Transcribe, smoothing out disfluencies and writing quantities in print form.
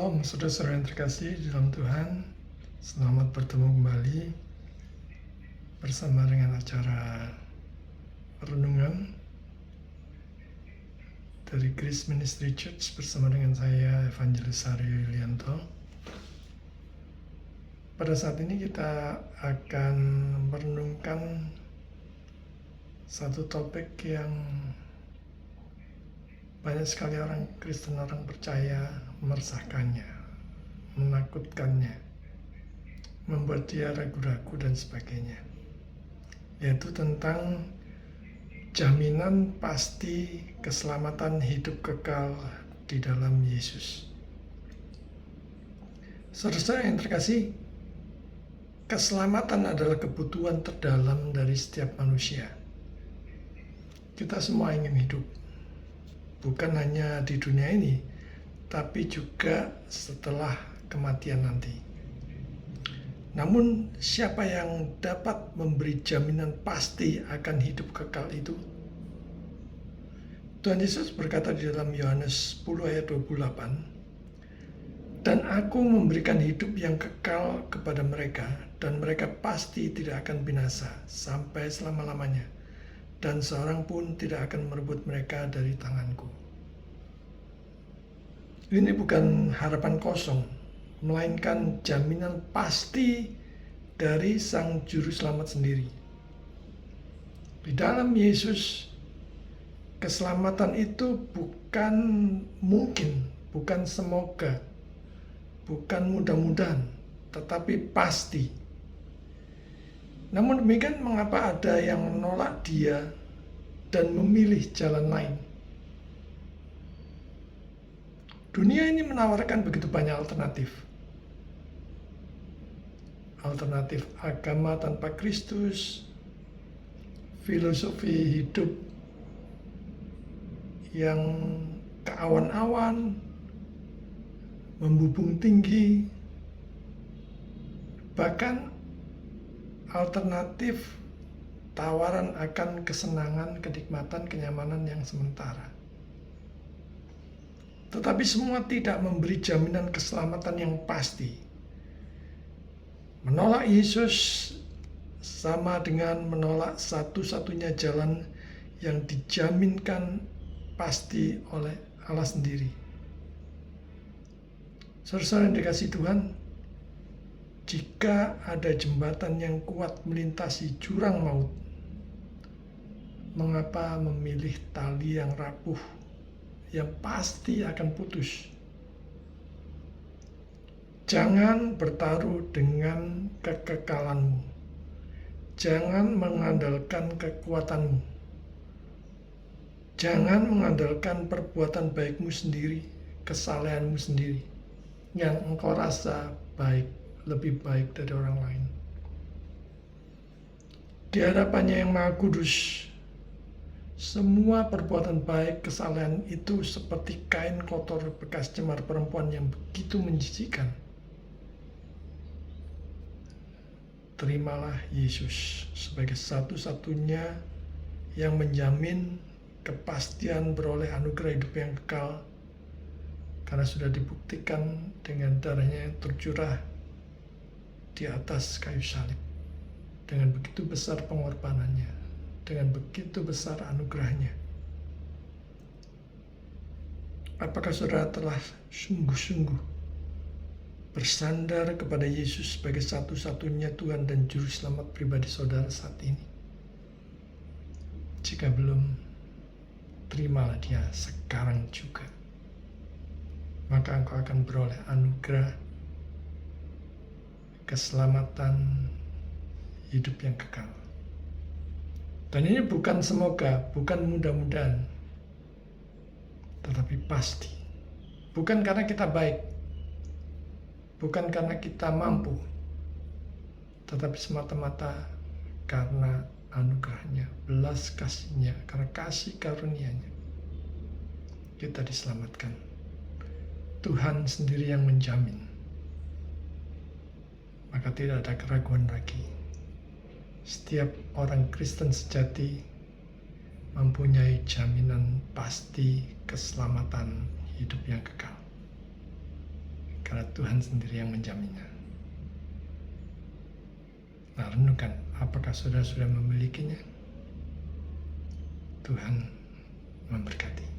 Shalom, saudara-saudara yang terkasih di dalam Tuhan. Selamat bertemu kembali bersama dengan acara renungan dari Grace Ministry Church bersama dengan saya, Evangelis Aryo Yulianto. Pada saat ini kita akan merenungkan satu topik yang banyak sekali orang Kristen, orang percaya meresahkannya, menakutkannya, membuat dia ragu-ragu dan sebagainya, yaitu tentang jaminan pasti keselamatan hidup kekal di dalam Yesus. Saudara-saudara yang terkasih, keselamatan adalah kebutuhan terdalam dari setiap manusia. Kita semua ingin hidup, bukan hanya di dunia ini, tapi juga setelah kematian nanti. Namun, siapa yang dapat memberi jaminan pasti akan hidup kekal itu? Tuhan Yesus berkata di dalam Yohanes 10 ayat 28, "Dan aku memberikan hidup yang kekal kepada mereka, dan mereka pasti tidak akan binasa sampai selama-lamanya, dan seorang pun tidak akan merebut mereka dari tanganku." Ini bukan harapan kosong, melainkan jaminan pasti dari Sang Juru Selamat sendiri. Di dalam Yesus, keselamatan itu bukan mungkin, bukan semoga, bukan mudah-mudahan, tetapi pasti. Namun demikian, mengapa ada yang menolak Dia dan memilih jalan lain? Dunia ini menawarkan begitu banyak alternatif. Alternatif agama tanpa Kristus, filosofi hidup yang keawan-awan, membubung tinggi, bahkan alternatif tawaran akan kesenangan, kenikmatan, kenyamanan yang sementara. Tetapi semua tidak memberi jaminan keselamatan yang pasti. Menolak Yesus sama dengan menolak satu-satunya jalan yang dijaminkan pasti oleh Allah sendiri. Saudara-saudara yang dikasihi Tuhan, jika ada jembatan yang kuat melintasi jurang maut, mengapa memilih tali yang rapuh yang pasti akan putus? Jangan bertaruh dengan kekekalanmu. Jangan mengandalkan kekuatanmu. Jangan mengandalkan perbuatan baikmu sendiri, kesalehanmu sendiri, yang engkau rasa baik, lebih baik dari orang lain. Di hadapannya yang Maha Kudus, semua perbuatan baik, kesalahan itu seperti kain kotor bekas cemar perempuan yang begitu menjijikkan. Terimalah Yesus sebagai satu-satunya yang menjamin kepastian beroleh anugerah hidup yang kekal, karena sudah dibuktikan dengan darahnya yang tercurah di atas kayu salib. Dengan begitu besar pengorbanannya, dengan begitu besar anugerahnya. Apakah saudara telah sungguh-sungguh bersandar kepada Yesus sebagai satu-satunya Tuhan dan Juru Selamat pribadi saudara saat ini? Jika belum, terimalah Dia sekarang juga. Maka engkau akan beroleh anugerah keselamatan hidup yang kekal. Dan ini bukan semoga, bukan mudah-mudahan, tetapi pasti. Bukan karena kita baik, bukan karena kita mampu, tetapi semata-mata karena anugerahnya, belas kasihnya, karena kasih karunia-Nya kita diselamatkan. Tuhan sendiri yang menjamin. Maka tidak ada keraguan lagi. Setiap orang Kristen sejati mempunyai jaminan pasti keselamatan hidup yang kekal. karena Tuhan sendiri yang menjaminnya. Nah, renungkan, apakah saudara sudah memilikinya? Tuhan memberkati.